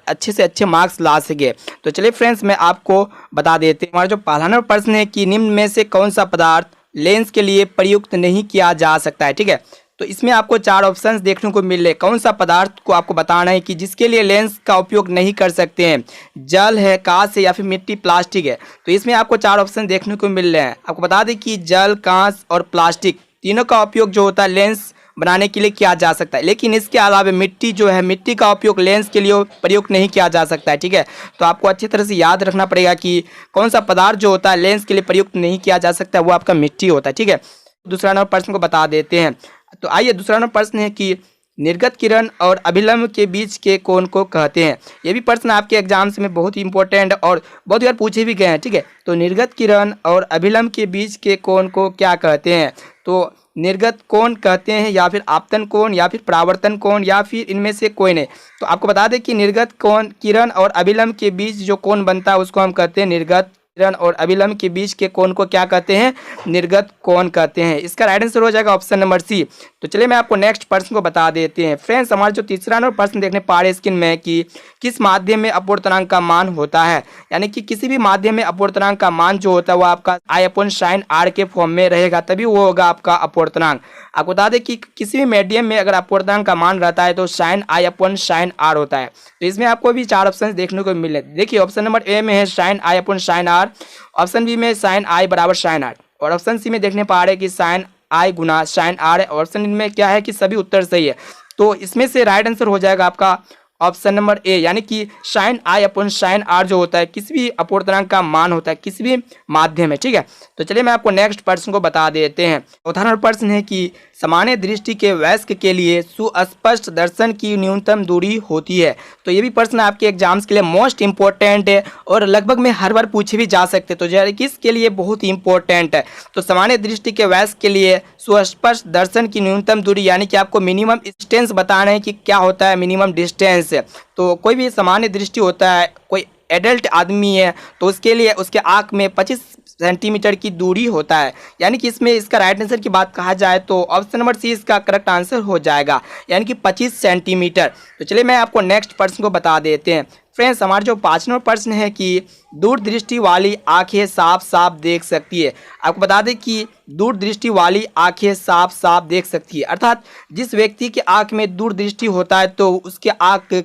अच्छे से अच्छे मार्क्स ला सके। तो चलिए फ्रेंड्स, मैं आपको बता देते हैं हमारा जो पहला नंबर प्रश्न है कि निम्न में से कौन सा पदार्थ लेंस के लिए प्रयुक्त नहीं किया जा सकता है। ठीक है, तो इसमें आपको 4 ऑप्शंस देखने को मिल रहे। कौन सा पदार्थ को आपको बताना है कि जिसके लिए लेंस का उपयोग नहीं कर सकते हैं। जल है, कांच है या फिर मिट्टी, प्लास्टिक है। तो इसमें आपको 4 ऑप्शन देखने को मिल रहे हैं। आपको बता दें कि जल, कांच और प्लास्टिक तीनों का उपयोग जो होता है लेंस बनाने के लिए किया जा सकता है, लेकिन इसके अलावा मिट्टी जो है, मिट्टी का उपयोग लेंस के लिए प्रयोग नहीं किया जा सकता है। ठीक है, तो आपको अच्छी तरह से याद रखना पड़ेगा कि कौन सा पदार्थ जो होता है लेंस के लिए प्रयुक्त नहीं किया जा सकता है, वो आपका मिट्टी होता है। ठीक है, दूसरा नंबर प्रश्न को बता देते हैं। तो आइए, दूसरा नंबर प्रश्न है कि निर्गत किरण और अभिलंब के बीच के कोण को कहते हैं। ये भी प्रश्न आपके एग्जाम्स में बहुत ही इंपॉर्टेंट और बहुत बार पूछे भी गए हैं। ठीक है, तो निर्गत किरण और अभिलंब के बीच के कोण को क्या कहते हैं। तो निर्गत कोण कहते हैं या फिर आपतन कोण या फिर परावर्तन कोण या फिर इनमें से कोई नहीं। तो आपको बता दें कि निर्गत कोण किरण और अभिलंब के बीच जो कोण बनता है उसको हम कहते हैं निर्गत किरण और अभिलंब के बीच के कोण को क्या कहते हैं, निर्गत कोण कहते हैं। इसका राइट आंसर हो जाएगा ऑप्शन नंबर सी। तो चलिए मैं आपको नेक्स्ट प्रश्न को बता देते हैं। फ्रेंड्स, हमारा जो तीसरा नंबर प्रश्न देखने पा रहे स्क्रीन में कि किस माध्यम में अपवर्तनांक का मान होता है, यानी कि किसी भी माध्यम में अपवर्तनांक का मान जो होता है वो आपका I/sin r के फॉर्म में रहेगा, तभी वो होगा आपका अपवर्तनांक। आपको बता दें कि किसी भी मीडियम में अगर अपवर्तनांक का मान रहता है तो sin I/sin r होता है। तो इसमें आपको भी 4 ऑप्शन देखने को मिले। देखिए, ऑप्शन नंबर ए में है sin I/sin r, option B में sin I बराबर sin r, और ऑप्शन सी में देखने पा रहे हैं कि sin I गुना sin r है। ऑप्शन में क्या है कि सभी उत्तर सही है। तो इसमें से राइट आंसर हो जाएगा आपका ऑप्शन नंबर ए, यानी कि sin I/sin r जो होता है किसी भी अपवर्तनांक का मान होता है किसी भी माध्यम में। ठीक है, तो चलिए मैं आपको नेक्स्ट प्रश्न को बता देते हैं। उदाहरण प्रश्न है कि सामान्य दृष्टि के वयस्क के लिए सुस्पष्ट दर्शन की न्यूनतम दूरी होती है। तो ये भी प्रश्न आपके एग्जाम्स के लिए मोस्ट इंपॉर्टेंट है और लगभग में हर बार पूछे भी जा सकते, तो किसके लिए बहुत ही इंपॉर्टेंट है। तो सामान्य दृष्टि के वयस्क के लिए सुस्पष्ट दर्शन की न्यूनतम दूरी, यानी कि आपको मिनिमम डिस्टेंस बताना है कि क्या होता है मिनिमम डिस्टेंस। तो कोई भी सामान्य दृष्टि होता है, कोई एडल्ट आदमी है तो उसके लिए उसके आँख में 25 सेंटीमीटर की दूरी होता है, यानी कि इसमें इसका राइट आंसर की बात कहा जाए तो ऑप्शन नंबर सी इसका करेक्ट आंसर हो जाएगा, यानी कि 25 सेंटीमीटर। तो चलिए मैं आपको नेक्स्ट प्रश्न को बता देते हैं। फ्रेंड्स, हमारा जो 5 नंबर प्रश्न है कि दूरदृष्टि वाली आंखें साफ साफ देख सकती है। आपको बता दें कि दूरदृष्टि वाली आंखें साफ साफ देख सकती है, अर्थात जिस व्यक्ति के आंख में दूरदृष्टि होता है तो उसके आंख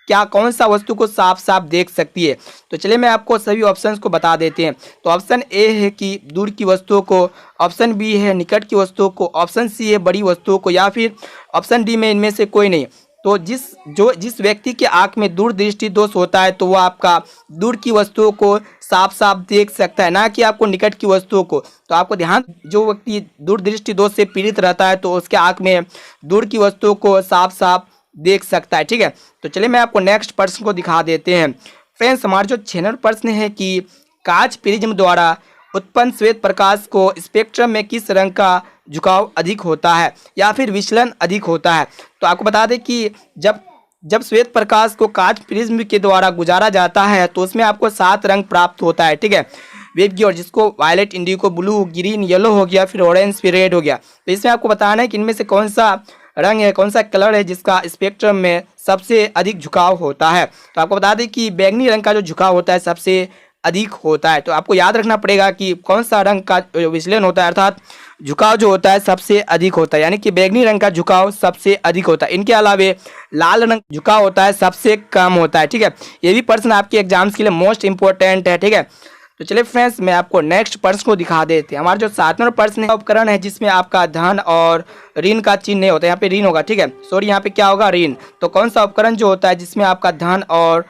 क्या कौन सा वस्तु को साफ साफ देख सकती है। तो चलिए मैं आपको सभी ऑप्शंस को बता देते हैं। तो ऑप्शन ए है कि दूर की वस्तुओं को, ऑप्शन बी है निकट की वस्तुओं को, ऑप्शन सी है बड़ी वस्तुओं को, या फिर ऑप्शन डी में इनमें से कोई नहीं। तो जिस व्यक्ति के आंख में दूरदृष्टि दोष होता है तो वो आपका दूर की वस्तुओं को साफ साफ देख सकता है, ना कि आपको निकट की वस्तुओं को। तो आपको ध्यान, जो व्यक्ति दूरदृष्टि दोष से पीड़ित रहता है तो उसके आंख में दूर की वस्तुओं को साफ साफ देख सकता है। ठीक है, तो चलिए मैं आपको नेक्स्ट प्रश्न को दिखा देते हैं। फ्रेंड्स, हमारा जो 6 नंबर प्रश्न है कि कांच प्रिज्म द्वारा उत्पन्न श्वेत प्रकाश को स्पेक्ट्रम में किस रंग का झुकाव अधिक होता है या फिर विचलन अधिक होता है। तो आपको बता दें कि जब श्वेत प्रकाश को कांच प्रिज्म के द्वारा गुजारा जाता है तो उसमें आपको 7 रंग प्राप्त होता है। ठीक है, वेब की, और जिसको violet, indigo, blue, green, yellow हो गया, फिर ऑरेंज, फिर रेड हो गया। तो इसमें आपको बताना है कि इनमें से कौन सा रंग है, कौन सा कलर है जिसका स्पेक्ट्रम में सबसे अधिक झुकाव होता है। तो आपको बता दें कि बैंगनी रंग का जो झुकाव होता है सबसे अधिक होता है। तो आपको याद रखना पड़ेगा कि कौन सा रंग का विचलन होता है, अर्थात झुकाव जो होता है सबसे अधिक होता है, यानी कि बैंगनी रंग का झुकाव सबसे अधिक होता है। इनके अलावा लाल रंग झुकाव होता है सबसे कम होता है। ठीक है, ये भी प्रश्न आपके एग्जाम्स के लिए मोस्ट इंपॉर्टेंट है। ठीक है, तो चलिए फ्रेंड्स, मैं आपको नेक्स्ट प्रश्न को दिखा देते हैं। हमारा जो 7 नंबर प्रश्न है, उपकरण है जिसमें आपका धन और ऋण का चिन्ह नहीं होता, यहाँ पे ऋण होगा। ठीक है, सॉरी, यहाँ पे क्या होगा, ऋण। तो कौन सा उपकरण जो होता है जिसमें आपका धन और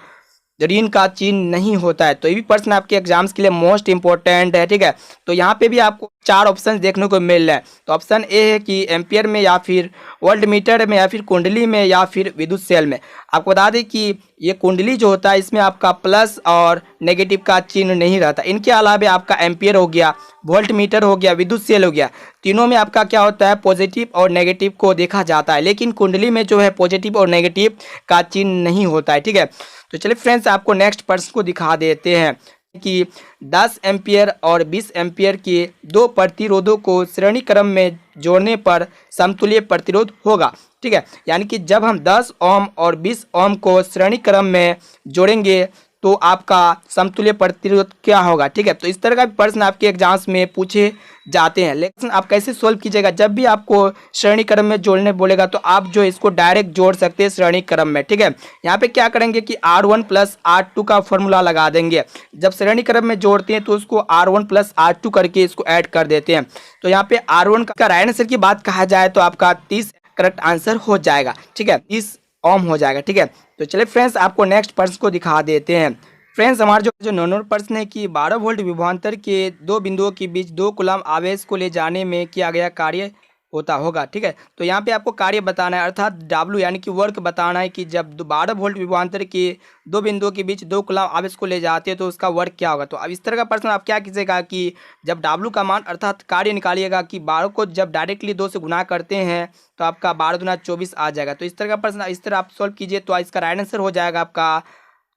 ऋण का चिन्ह नहीं होता है। तो ये भी प्रश्न आपके एग्जाम्स के लिए मोस्ट इंपॉर्टेंट है। ठीक है, तो यहाँ पे भी आपको 4 ऑप्शन देखने को मिल रहे हैं। तो ऑप्शन ए है कि एम्पियर में या फिर वोल्ट मीटर में या फिर कुंडली में या फिर विद्युत सेल में। आपको बता दें कि ये कुंडली जो होता है इसमें आपका प्लस और नेगेटिव का चिन्ह नहीं रहता। इनके अलावा आपका एम्पियर हो गया, वोल्ट मीटर हो गया, विद्युत सेल हो गया, तीनों में आपका क्या होता है पॉजिटिव और नेगेटिव को देखा जाता है, लेकिन कुंडली में जो है पॉजिटिव और नेगेटिव का चिन्ह नहीं होता है। ठीक है, तो चलिए फ्रेंड्स, आपको नेक्स्ट प्रश्न को दिखा देते हैं। कि 10 एम्पियर और 20 एम्पियर के दो प्रतिरोधों को श्रेणी क्रम में जोड़ने पर समतुल्य प्रतिरोध होगा। ठीक है, यानी कि जब हम 10 ओम और 20 ओम को श्रेणी क्रम में जोड़ेंगे तो आपका समतुल्य प्रतिरोध क्या होगा। ठीक है, तो इस तरह का प्रश्न आपके एग्जाम्स में पूछे जाते हैं। लेकिन आप कैसे सोल्व कीजिएगा, जब भी आपको श्रेणी क्रम में जोड़ने बोलेगा तो आप जो इसको डायरेक्ट जोड़ सकते हैं श्रेणी क्रम में। ठीक है, यहाँ पे क्या करेंगे कि R1 प्लस R2 का फॉर्मूला लगा देंगे। जब श्रेणी क्रम में जोड़ते हैं तो उसको R1 प्लस R2 करके इसको ऐड कर देते हैं। तो यहाँ पे R1 का राइट आंसर की बात कहा जाए तो आपका 30 करेक्ट आंसर हो जाएगा। ठीक है, 30 ओम हो जाएगा। ठीक है, तो चलिए फ्रेंड्स आपको नेक्स्ट प्रश्न को दिखा देते हैं। फ्रेंड्स हमारा जो नंबर प्रश्न है कि 12 वोल्ट विभवांतर के दो बिंदुओं के बीच 2 कूलम आवेश को ले जाने में किया गया कार्य होता होगा। ठीक है, तो यहाँ पे आपको कार्य बताना है, अर्थात W यानी कि वर्क बताना है कि जब 12 वोल्ट विभवांतर के दो बिंदुओं के बीच 2 कूलम आवेश को ले जाते हैं तो उसका वर्क क्या होगा। तो अब इस तरह का प्रश्न आप क्या कीजिएगा कि जब W का मान अर्थात कार्य निकालिएगा कि 12 को जब डायरेक्टली 2 से गुना करते हैं तो आपका 12 दूना 24 आ जाएगा। तो इस तरह का प्रश्न इस तरह आप सॉल्व कीजिए तो इसका राइट आंसर हो जाएगा आपका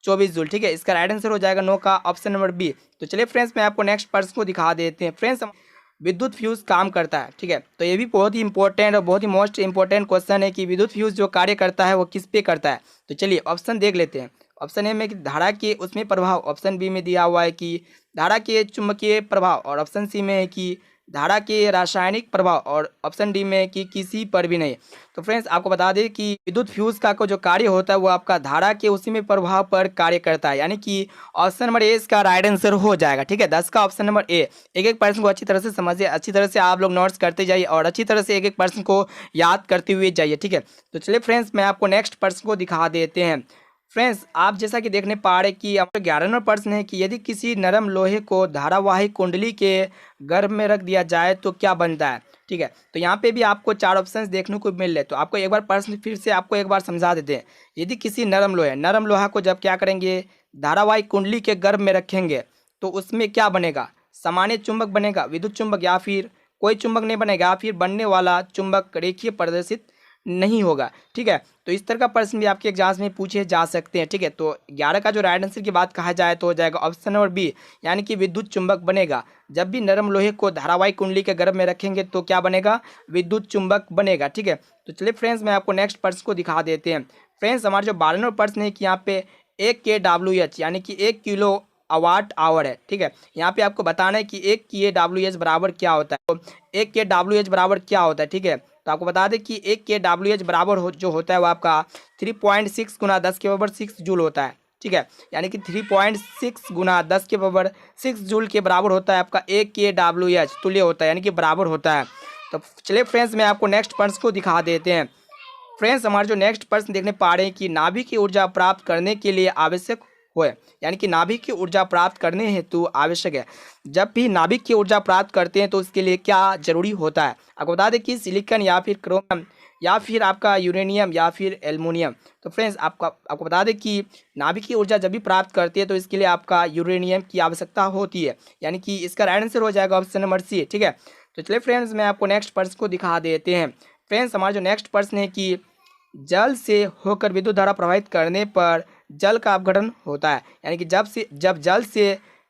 24 जूल। ठीक है, इसका राइट आंसर हो जाएगा नो का ऑप्शन नंबर बी। तो चलिए फ्रेंड्स मैं आपको नेक्स्ट प्रश्न को दिखा देते हैं। फ्रेंड्स विद्युत फ्यूज काम करता है। ठीक है, तो ये भी बहुत ही इंपॉर्टेंट और बहुत ही मोस्ट इंपॉर्टेंट क्वेश्चन है कि विद्युत फ्यूज जो कार्य करता है वो किस पे करता है। तो चलिए ऑप्शन देख लेते हैं। ऑप्शन ए में कि धारा के उसमें प्रभाव, ऑप्शन बी में दिया हुआ है कि धारा के चुंबकीय प्रभाव, और ऑप्शन सी में है कि धारा के रासायनिक प्रभाव, और ऑप्शन डी में कि किसी पर भी नहीं। तो फ्रेंड्स आपको बता दें कि विद्युत फ्यूज का जो कार्य होता है वो आपका धारा के उसी में प्रभाव पर कार्य करता है, यानी कि ऑप्शन नंबर ए इसका राइट आंसर हो जाएगा। ठीक है, 10 का ऑप्शन नंबर ए। एक एक प्रश्न को अच्छी तरह से समझिए, अच्छी तरह से आप लोग नोट्स करते जाइए और अच्छी तरह से एक एक प्रश्न को याद करते हुए जाइए। ठीक है, तो चलिए फ्रेंड्स मैं आपको नेक्स्ट प्रश्न को दिखा देते हैं। फ्रेंड्स आप जैसा कि देखने पा रहे कि हमारा 11 नंबर प्रश्न है कि यदि किसी नरम लोहे को धारावाही कुंडली के गर्भ में रख दिया जाए तो क्या बनता है। ठीक है, तो यहाँ पे भी आपको 4 ऑप्शंस देखने को मिल रहे, तो आपको एक बार प्रश्न फिर से आपको एक बार समझा देते हैं। यदि किसी नरम लोहा को जब क्या करेंगे धारावाही कुंडली के गर्भ में रखेंगे तो उसमें क्या बनेगा, सामान्य चुंबक बनेगा, विद्युत चुंबक, या फिर कोई चुंबक नहीं बनेगा, या फिर बनने वाला चुंबक रेखीय प्रदर्शित नहीं होगा। ठीक है, तो इस तरह का प्रश्न भी आपके एग्जाम्स में पूछे जा सकते हैं। ठीक है, तो 11 का जो राइट आंसर की बात कहा जाए तो हो जाएगा ऑप्शन नंबर बी, यानी कि विद्युत चुंबक बनेगा। जब भी नरम लोहे को धारावाही कुंडली के गर्भ में रखेंगे तो क्या बनेगा, विद्युत चुंबक बनेगा। ठीक है, तो चलिए फ्रेंड्स मैं आपको नेक्स्ट प्रश्न को दिखा देते हैं। फ्रेंड्स हमारा जो 12 नंबर प्रश्न है कि यहाँ पे 1 kWh यानी कि 1 किलो वाट आवर है। ठीक है, यहाँ पे आपको बताना है कि 1 kWh बराबर क्या होता है। तो 1 kWh बराबर क्या होता है। ठीक है, तो आपको बता दें कि 1 kWh बराबर जो होता है वो आपका 3.6 गुना 10 के पावर 6 जूल होता है। ठीक है, यानी कि 3.6 गुना 10 के पावर 6 जूल के बराबर होता है आपका 1 kWh, तुल्य होता है यानी कि बराबर होता है। तो चलिए फ्रेंड्स मैं आपको नेक्स्ट प्रश्न को दिखा देते हैं। फ्रेंड्स हमारे जो नेक्स्ट प्रश्न देखने पा रहे हैं कि नाभिक की ऊर्जा प्राप्त करने के लिए आवश्यक होए, यानी कि नाभिक की ऊर्जा प्राप्त करने हेतु आवश्यक है। जब भी नाभिक की ऊर्जा प्राप्त करते हैं तो उसके लिए क्या जरूरी होता है। आपको बता दें कि सिलिकॉन या फिर क्रोमियम या फिर आपका यूरेनियम या फिर एल्युमिनियम। तो फ्रेंड्स आपको बता दें कि नाभिक की ऊर्जा जब भी प्राप्त करती है तो इसके लिए आपका यूरेनियम की आवश्यकता होती है, यानी कि इसका राइट आंसर हो जाएगा ऑप्शन नंबर सी। ठीक है, तो चलिए फ्रेंड्स मैं आपको नेक्स्ट प्रश्न को दिखा देते हैं। फ्रेंड्स हमारा जो नेक्स्ट प्रश्न है कि जल से होकर विद्युत धारा प्रवाहित करने पर जल का अपघटन होता है, यानी कि जब जल से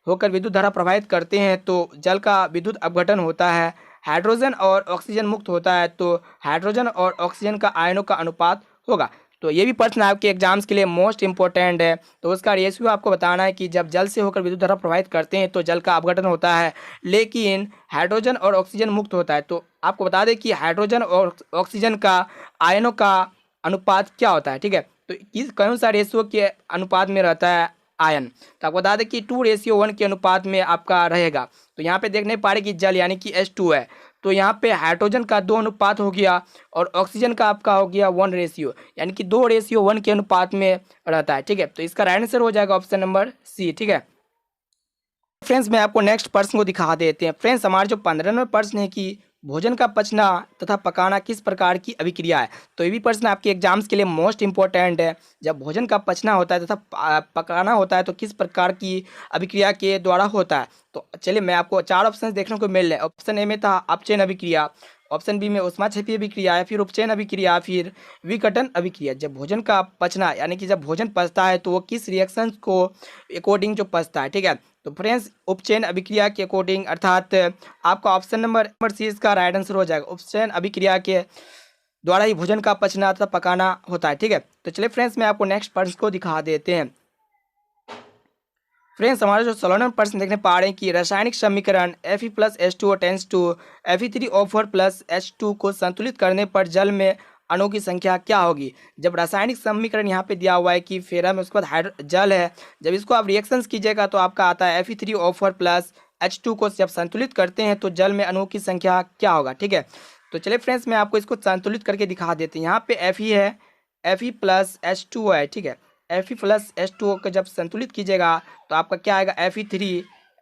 होकर विद्युत धारा प्रवाहित करते हैं तो जल का विद्युत अपघटन होता है। हाइड्रोजन और ऑक्सीजन मुक्त होता है तो हाइड्रोजन और ऑक्सीजन का आयनों का अनुपात होगा। तो ये भी प्रश्न आपके एग्जाम्स के लिए मोस्ट इंपॉर्टेंट है। तो उसका रेशियो आपको बताना है कि जब जल से होकर विद्युत धारा प्रवाहित करते हैं तो जल का अपघटन होता है, लेकिन हाइड्रोजन और ऑक्सीजन मुक्त होता है। तो आपको बता दें कि हाइड्रोजन और ऑक्सीजन का आयनों का अनुपात क्या होता है। ठीक है, तो कौन सा रेशियो के अनुपात में रहता है आयन। तो आपको बता दें कि 2:1 के अनुपात में आपका रहेगा। तो यहाँ पे देखने पा रहे कि जल यानी कि H2 है, तो यहाँ पे हाइड्रोजन का 2 अनुपात हो गया और ऑक्सीजन का आपका हो गया 1:, यानी कि 2:1 के अनुपात में रहता है। ठीक है, तो इसका राइट आंसर हो जाएगा ऑप्शन नंबर सी। ठीक है फ्रेंड्स मैं आपको नेक्स्ट प्रश्न को दिखा देते हैं। फ्रेंड्स हमारे जो 15 नंबर प्रश्न है कि भोजन का पचना तथा पकाना किस प्रकार की अभिक्रिया है। तो ये भी प्रश्न आपके एग्जाम्स के लिए मोस्ट इंपॉर्टेंट है। जब भोजन का पचना होता है तथा पकाना होता है तो किस प्रकार की अभिक्रिया के द्वारा होता है। तो चलिए मैं आपको 4 ऑप्शन देखने को मिल रहे हैं। ऑप्शन ए में था अपचयन अभिक्रिया, ऑप्शन बी में ऊष्माक्षेपी अभिक्रिया, या फिर उपचयन अभिक्रिया, फिर विघटन अभिक्रिया। जब भोजन का पचना यानी कि जब भोजन पचता है तो वो किस रिएक्शन को अकॉर्डिंग जो पचता है। ठीक है, तो फ्रेंड्स उपचयन अभिक्रिया के अकॉर्डिंग अर्थात आपका ऑप्शन नंबर सी इसका राइट आंसर हो जाएगा। उपचयन अभिक्रिया के द्वारा ही भोजन का पचना तथा पकाना होता है, ठीक है। तो चलिए फ्रेंड्स मैं आपको नेक्स्ट प्रश्न को दिखा देते हैं। फ्रेंड्स हमारा जो 16 नंबर प्रश्न देखने पा रहे हैं कि रासायनिक समीकरण Fe plus H2O tends to Fe3O4 plus H2 को संतुलित करने पर जल में अणुओं की संख्या क्या होगी। जब रासायनिक समीकरण यहाँ पे दिया हुआ है कि फेरम, उसके बाद जल है, जब इसको आप रिएक्शंस कीजिएगा तो आपका आता है Fe3O4 प्लस H2 को जब संतुलित करते हैं तो जल में अणुओं की संख्या क्या होगा, ठीक है। तो चलिए फ्रेंड्स मैं आपको इसको संतुलित करके दिखा देते हैं। यहाँ पे Fe है, Fe प्लस H2O है, ठीक है। Fe प्लस H2O को जब संतुलित कीजिएगा तो आपका क्या आएगा,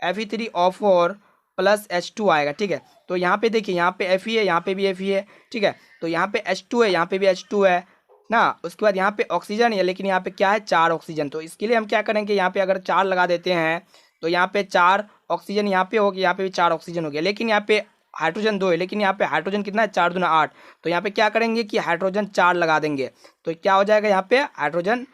Fe3O4 प्लस H2 आएगा, ठीक है। तो यहाँ पे देखिए, यहाँ पे Fe है, यहाँ पे भी Fe है, ठीक है। तो यहाँ पे H2 है, यहाँ पे भी H2 है ना। उसके बाद यहाँ पे ऑक्सीजन है, लेकिन यहाँ पे क्या है, 4 ऑक्सीजन। तो इसके लिए हम क्या करेंगे, यहाँ पे अगर 4 लगा देते हैं तो यहाँ पे 4 ऑक्सीजन यहाँ पे हो गया, यहाँ पे भी 4 ऑक्सीजन हो गया, लेकिन यहाँ पे हाइड्रोजन 2 है, लेकिन यहाँ पे हाइड्रोजन कितना है, 4 दूना 8। तो यहाँ पे क्या करेंगे कि हाइड्रोजन 4 लगा देंगे, तो क्या हो जाएगा, यहाँ पे हाइड्रोजन,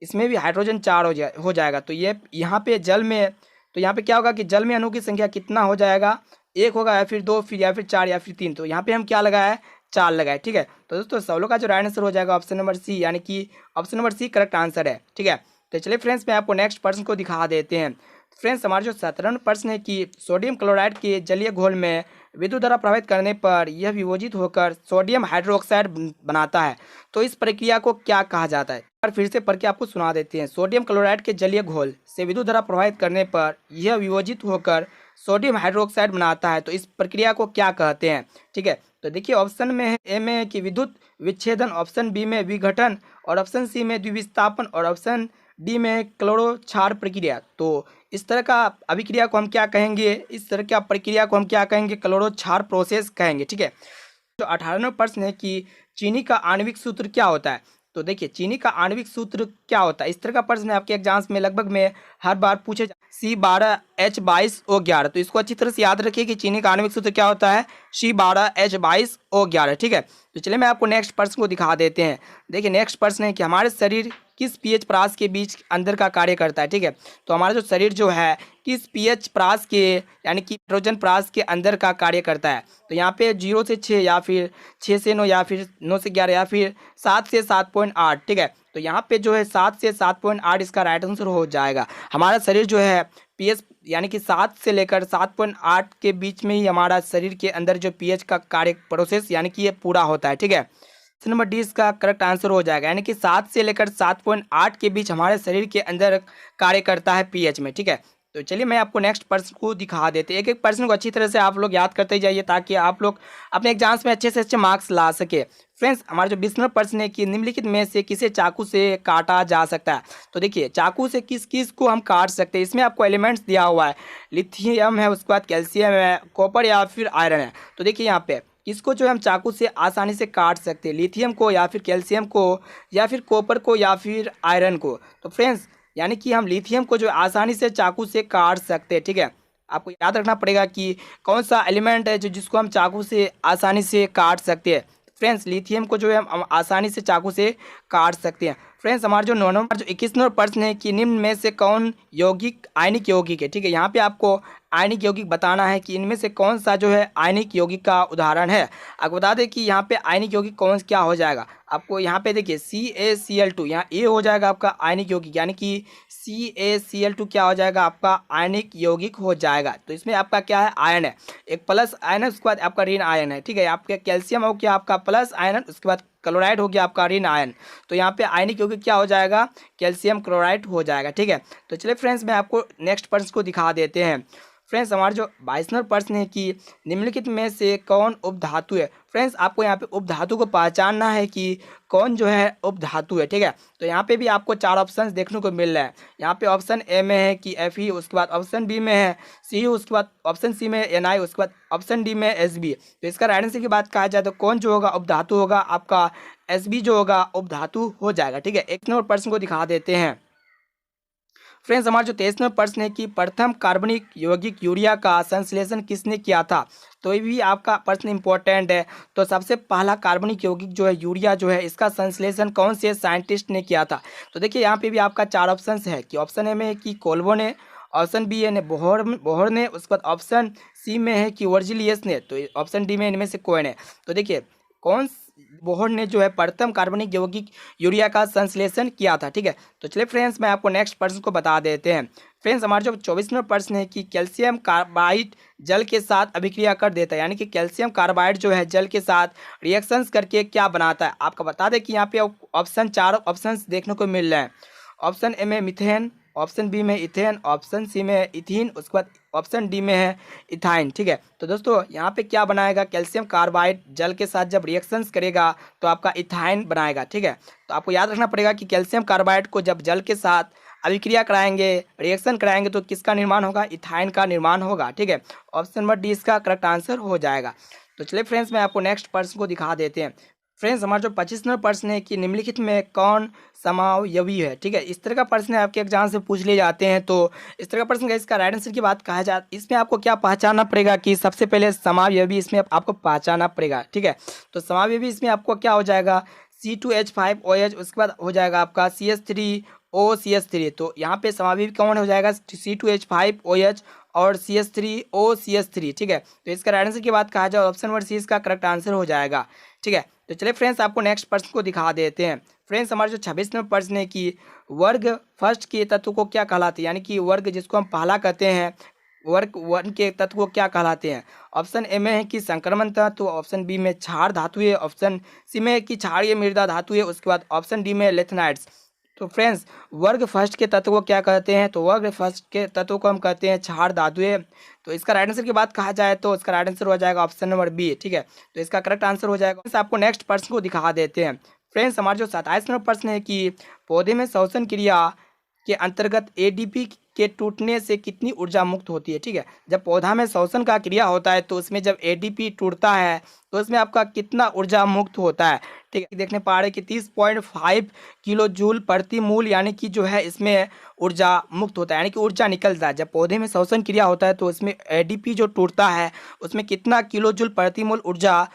इसमें भी हाइड्रोजन 4 हो जाएगा। तो ये यहाँ पे जल में, तो यहाँ पे क्या होगा कि जल में अणु की संख्या कितना हो जाएगा, 1 होगा या फिर 2 फिर या फिर 4 या फिर 3। तो यहाँ पे हम क्या लगाए, 4 लगाए, ठीक है। तो दोस्तों सवालों का जो राइट आंसर हो जाएगा ऑप्शन नंबर सी, यानी कि option number C correct answer है, ठीक है। तो चलिए फ्रेंड्स मैं आपको नेक्स्ट प्रश्न को दिखा देते हैं। फ्रेंड्स हमारा जो 17वां प्रश्न है कि सोडियम क्लोराइड के जलीय घोल में विद्युत धारा प्रभावित करने पर यह विभोजित होकर सोडियम हाइड्रोक्साइड बनाता है, तो इस प्रक्रिया को क्या कहा जाता है। और फिर से पढ़ के आपको सुना देते हैं। सोडियम क्लोराइड के जलीय घोल से विद्युत धारा प्रभावित करने पर यह विभोजित होकर सोडियम हाइड्रोक्साइड बनाता है, तो इस प्रक्रिया को क्या कहते हैं, ठीक है। तो देखिए ऑप्शन में है, ए में है कि विद्युत विच्छेदन, ऑप्शन बी में विघटन, और ऑप्शन सी में द्विविस्थापन, और ऑप्शन डी में क्लोरो क्षार प्रक्रिया। तो इस तरह का अभिक्रिया को हम क्या कहेंगे, इस तरह की प्रक्रिया को हम क्या कहेंगे, क्लोरो क्षार प्रोसेस कहेंगे, ठीक है। तो 18वां प्रश्न है कि चीनी का आणविक सूत्र क्या होता है। तो देखिए चीनी का आणविक सूत्र क्या होता है, इस तरह का प्रश्न आपके एग्जाम्स में लगभग में हर बार पूछे C12H22O11। तो इसको अच्छी तरह से याद रखिए कि चीनी का आणविक सूत्र क्या होता है, C12H22O11, ठीक है। तो चलिए मैं आपको नेक्स्ट प्रश्न को दिखा देते हैं। देखिए नेक्स्ट प्रश्न है कि हमारे शरीर किस पीएच परास के बीच अंदर का कार्य करता है, ठीक है। तो हमारा जो शरीर जो है किस पीएच परास के, यानी कि नाइट्रोजन परास के अंदर का कार्य करता है। तो यहाँ पे 0 से 6 या फिर 6 से 9 या फिर 9 से 11 या फिर 7 से 7.8, ठीक है। तो यहाँ पे जो है 7 से 7.8 इसका राइट आंसर हो जाएगा। हमारा शरीर जो है पीएच यानी कि 7 से लेकर 7.8 के बीच में ही हमारा शरीर के अंदर जो पीएच का कार्य प्रोसेस यानी कि ये पूरा होता है, ठीक है। ऑप्शन नंबर डी इसका करेक्ट आंसर हो जाएगा, यानी कि 7 से लेकर 7.8 के बीच हमारे शरीर के अंदर कार्य करता है पीएच में, ठीक है। तो चलिए मैं आपको नेक्स्ट प्रश्न को दिखा देते हैं। एक एक प्रश्न को अच्छी तरह से आप लोग याद करते जाइए ताकि आप लोग अपने एग्जाम्स में अच्छे से अच्छे मार्क्स ला सके। फ्रेंड्स हमारा जो 20वां प्रश्न है कि निम्नलिखित में से किसे चाकू से काटा जा सकता है। तो देखिए चाकू से किस किस को हम काट सकते हैं, इसमें आपको एलिमेंट्स दिया हुआ है, लिथियम है, उसके बाद कैल्शियम है, कॉपर या फिर आयरन है। तो देखिए यहाँ पे किसको जो हम चाकू से आसानी से काट सकते हैं, लिथियम को या फिर कैल्शियम को या फिर कॉपर को या फिर आयरन को। तो फ्रेंड्स यानी कि हम लिथियम को जो आसानी से चाकू से काट सकते हैं, ठीक है। आपको याद रखना पड़ेगा कि कौन सा एलिमेंट है जो जिसको हम चाकू से आसानी से काट सकते हैं। फ्रेंड्स लिथियम को जो है हम आसानी से चाकू से काट सकते हैं। फ्रेंड्स हमारा जो 21वां प्रश्न है कि निम्न में से कौन यौगिक आयनिक यौगिक है, ठीक है। यहाँ पे आपको आयनिक यौगिक बताना है कि इनमें से कौन सा जो है आयनिक यौगिक का उदाहरण है। आपको बता दें कि यहाँ पे आयनिक यौगिक कौन क्या हो जाएगा, आपको यहाँ पे देखिए CaCl2, यहाँ ए हो जाएगा आपका आयनिक यौगिक, यानी कि CaCl2 क्या हो जाएगा, आपका आयनिक यौगिक हो जाएगा। तो इसमें आपका क्या है, आयन है, एक प्लस आयन है, उसके बाद आपका ऋण आयन है, ठीक है। आपका कैल्शियम हो गया आपका प्लस आयन, उसके बाद क्लोराइड हो गया आपका ऋण आयन। तो यहाँ पे आयनिक यौगिक क्या हो जाएगा, कैल्शियम क्लोराइड हो जाएगा, ठीक है। तो चलिए फ्रेंड्स मैं आपको नेक्स्ट प्रश्न को दिखा देते हैं। फ्रेंड्स हमारा जो 22वां प्रश्न है कि निम्नलिखित में से कौन उपधातु है। फ्रेंड्स आपको यहाँ पे उपधातु को पहचानना है कि कौन जो है उपधातु है, ठीक है। तो यहाँ पे भी आपको 4 ऑप्शंस देखने को मिल रहा है। यहाँ पे ऑप्शन ए में है कि Fe, उसके बाद ऑप्शन बी में है Cu, उसके बाद ऑप्शन सी में Ni, उसके बाद ऑप्शन डी में Sb। तो इसका राइट आंसर की बात कहा जाए तो कौन जो होगा उपधातु होगा, आपका Sb जो होगा उपधातु हो जाएगा, ठीक है। एक नंबर प्रश्न को दिखा देते हैं। फ्रेंड्स हमारा जो 23वां प्रश्न है कि प्रथम कार्बनिक यौगिक यूरिया का संश्लेषण किसने किया था। तो ये भी आपका प्रश्न इंपॉर्टेंट है। तो सबसे पहला कार्बनिक यौगिक जो है यूरिया जो है, इसका संश्लेषण कौन से साइंटिस्ट ने किया था। तो देखिए यहाँ पे भी आपका 4 ऑप्शन है कि ऑप्शन ए में है कि कोल्बो ने, ऑप्शन बी है बोहर ने, उसके बाद ऑप्शन सी में है कि वर्जिलियस ने, तो ऑप्शन डी में इनमें से कौन है। तो देखिए बोहर ने जो है प्रथम कार्बनिक यौगिक यूरिया का संश्लेषण किया था, ठीक है। तो चलिए फ्रेंड्स मैं आपको नेक्स्ट प्रश्न को बता देते हैं। फ्रेंड्स हमारा जो 24वां प्रश्न है कि कैल्शियम कार्बाइड जल के साथ अभिक्रिया कर देता है, यानी कि कैल्शियम कार्बाइड जो है जल के साथ रिएक्शंस करके क्या बनाता है। आपको बता दें कि यहाँ पे ऑप्शन 4 ऑप्शंस देखने को मिल रहे हैं। ऑप्शन ए में मिथेन, ऑप्शन बी में इथेन, ऑप्शन सी में है इथीन, उसके बाद ऑप्शन डी में है इथाइन, ठीक है। तो दोस्तों यहाँ पे क्या बनाएगा, कैल्शियम कार्बाइड जल के साथ जब रिएक्शंस करेगा तो आपका इथाइन बनाएगा, ठीक है। तो आपको याद रखना पड़ेगा कि कैल्शियम कार्बाइड को जब जल के साथ अभिक्रिया कराएंगे, रिएक्शन कराएंगे तो किसका निर्माण होगा, इथाइन का निर्माण होगा, ठीक है। ऑप्शन नंबर डी इसका करेक्ट आंसर हो जाएगा। तो चलिए फ्रेंड्स मैं आपको नेक्स्ट प्रश्न को दिखा देते हैं। फ्रेंड्स हमारा जो 25वां प्रश्न है कि निम्नलिखित में कौन समावयवी है, ठीक है। इस तरह का प्रश्न आपके एग्जाम से पूछ लिए जाते हैं। तो इस तरह का प्रश्न का इसका राइट आंसर की बात कहा जाए, इसमें आपको क्या पहचानना पड़ेगा कि सबसे पहले समावयवी इसमें आपको पहचानना पड़ेगा, ठीक है। तो समावयवी इसमें आपको क्या हो जाएगा, C2H5OH, उसके बाद हो जाएगा आपका CH3OCH3। तो यहाँ पे समावयवी कौन हो जाएगा, C2H5OH और CH3OCH3, ठीक है। तो इसका राइट आंसर की बात कहा जाए ऑप्शन नंबर सी इसका करेक्ट आंसर हो जाएगा, ठीक है। तो चलिए फ्रेंड्स आपको नेक्स्ट प्रश्न को दिखा देते हैं। फ्रेंड्स हमारे जो 26वां प्रश्न है कि वर्ग फर्स्ट के तत्व को क्या कहलाते हैं, यानी कि वर्ग जिसको हम पहला कहते हैं, वर्ग 1 के तत्व को क्या कहलाते हैं। ऑप्शन ए में है कि संक्रमण तत्व, ऑप्शन बी में क्षार धातु है, ऑप्शन सी में है कि क्षारीय मृदा धातु है, उसके बाद ऑप्शन डी में लेथनाइट्स। तो फ्रेंड्स वर्ग फर्स्ट के तत्व को क्या कहते हैं, तो वर्ग फर्स्ट के तत्व को हम कहते हैं क्षार धातुएं। तो इसका राइट आंसर की बात कहा जाए तो इसका राइट आंसर हो जाएगा ऑप्शन नंबर बी, ठीक है। तो इसका करेक्ट आंसर हो जाएगा। आपको नेक्स्ट प्रश्न को दिखा देते हैं। फ्रेंड्स हमारा जो 27वां प्रश्न है कि पौधे में श्वसन क्रिया के अंतर्गत एडीपी के टूटने से कितनी ऊर्जा मुक्त होती है, ठीक है। जब पौधा में श्वसन का क्रिया होता है तो उसमें जब एडीपी टूटता है तो उसमें आपका कितना ऊर्जा मुक्त होता है, ठीक है। देखने पा रहे कि 30.5 किलो जूल प्रति मूल, यानी कि जो है इसमें ऊर्जा मुक्त होता है, यानी कि ऊर्जा निकलता है। जब पौधे में श्वसन क्रिया होता है तो उसमें एडीपी जो टूटता है उसमें कितना किलो जूल प्रति मूल ऊर्जा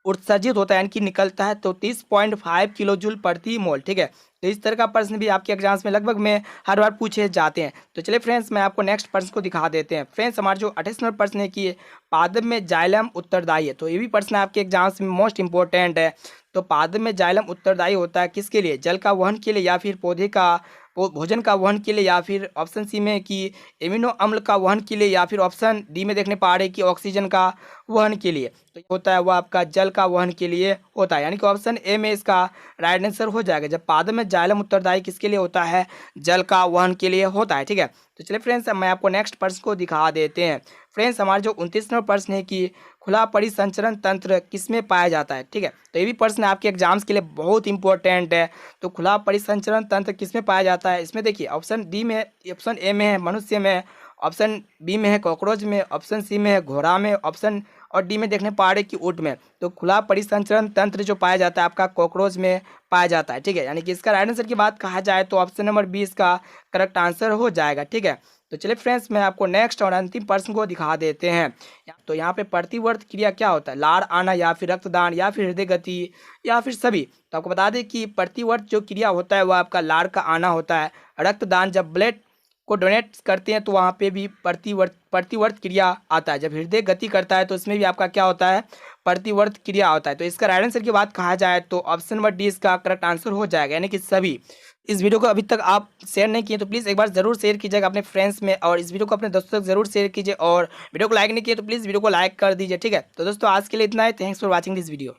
उत्सर्जित होता है, यानी कि निकलता है, तो 30.5 किलो जूल प्रति मोल, ठीक है। तो इस तरह का प्रश्न भी आपके एग्जाम्स में लगभग में हर बार पूछे जाते हैं। तो चलिए फ्रेंड्स मैं आपको नेक्स्ट प्रश्न को दिखा देते हैं। फ्रेंड्स हमारा जो 28वां प्रश्न है कि पादप में जाइलम उत्तरदायी है। तो ये भी प्रश्न आपके एग्जाम्स में मोस्ट इंपॉर्टेंट है। तो पादप में जाइलम उत्तरदायी होता है किसके लिए, जल का वहन के लिए या फिर पौधे का भोजन का वहन के लिए, या फिर ऑप्शन सी में कि एमिनो अम्ल का वहन के लिए, या फिर ऑप्शन डी में देखने पा रहे कि ऑक्सीजन का वहन के लिए। तो होता है वो आपका जल का वहन के लिए होता है, यानी कि ऑप्शन ए में इसका राइट आंसर हो जाएगा। जब पादप में जाइलम उत्तरदायी किसके लिए होता है, जल का वहन के लिए होता है, ठीक है। तो चलिए फ्रेंड्स मैं आपको नेक्स्ट प्रश्न को दिखा देते हैं। फ्रेंड्स हमारा जो 29वां प्रश्न है कि खुला परिसंचरण तंत्र किसमें पाया जाता है, ठीक है। तो ये भी प्रश्न आपके एग्जाम्स के लिए बहुत इंपॉर्टेंट है। तो खुला परिसंचरण तंत्र किसमें पाया जाता है, इसमें देखिए ऑप्शन डी में, ऑप्शन ए में है मनुष्य में, ऑप्शन बी में है कॉकरोच में, ऑप्शन सी में है घोड़ा में, ऑप्शन और डी में देखने पा रहे कि ऊँट में। तो खुला परिसंचरण तंत्र जो पाया जाता है आपका कॉकरोच में पाया जाता है, ठीक है। यानी कि इसका राइट आंसर की बात कहा जाए तो ऑप्शन नंबर बी इसका करेक्ट आंसर हो जाएगा, ठीक है। तो चलिए फ्रेंड्स मैं आपको नेक्स्ट और अंतिम प्रश्न को दिखा देते हैं। तो यहाँ पे प्रतिवर्त क्रिया क्या होता है, लार आना या फिर रक्तदान या फिर हृदय गति या फिर सभी। तो आपको बता दें कि प्रतिवर्त जो क्रिया होता है वह आपका लार का आना होता है। रक्तदान जब ब्लड को डोनेट करते हैं तो वहाँ पे भी प्रतिवर्त क्रिया आता है। जब हृदय गति करता है तो इसमें भी आपका क्या होता है, प्रतिवर्त क्रिया होता है। तो इसका राइट आंसर की बात कहा जाए तो ऑप्शन नंबर डी इसका करेक्ट आंसर हो जाएगा, यानी कि सभी। इस वीडियो को अभी तक आप शेयर नहीं किए तो प्लीज़ एक बार ज़रूर शेयर कीजिएगा अपने फ्रेंड्स में, और इस वीडियो को अपने दोस्तों तक ज़रूर शेयर कीजिए, और वीडियो को लाइक नहीं किए तो प्लीज़ वीडियो को लाइक कर दीजिए, ठीक है। तो दोस्तों आज के लिए इतना ही। Thanks for watching this video.